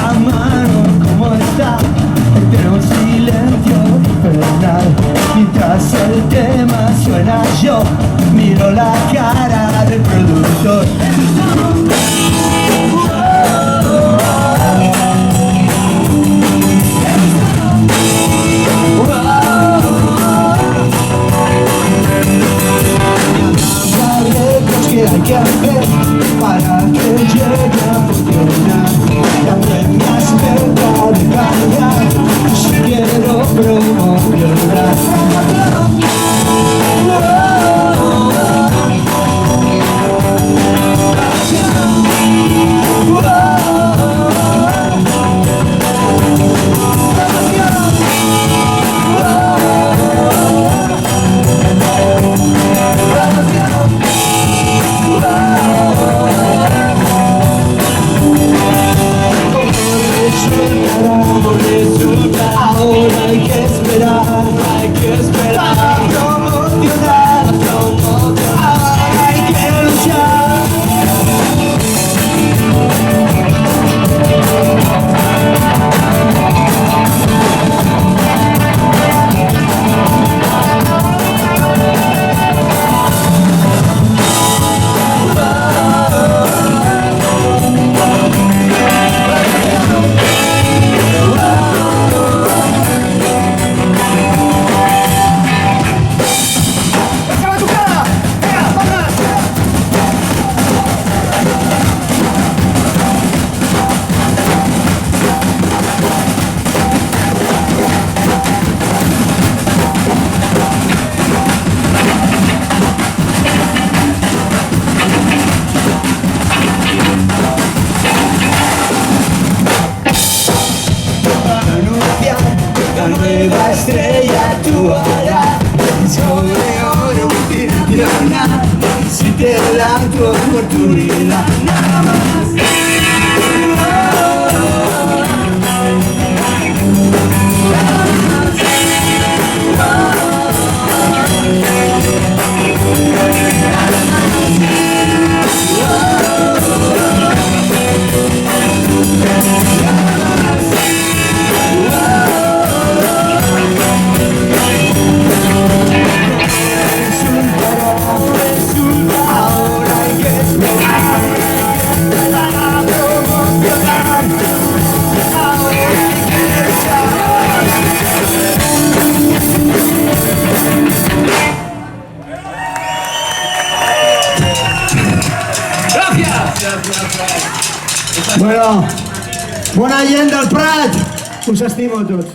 la mano, ¿cómo está? Tiene un silencio infernal. Mientras el tema suena yo miro la cara del productor. ¿Qué hay que hacer para que llegue a funcionar? La premia es verdad de calidad, si quiero promocionar. Ahora hay que esperar a promocionar, ahora hay que luchar. La nueva estrella actuará, disco de oro multinacional. Si te dan tu oportunidad, nada más. Bueno, bona gent del Prat, us estimo a tots.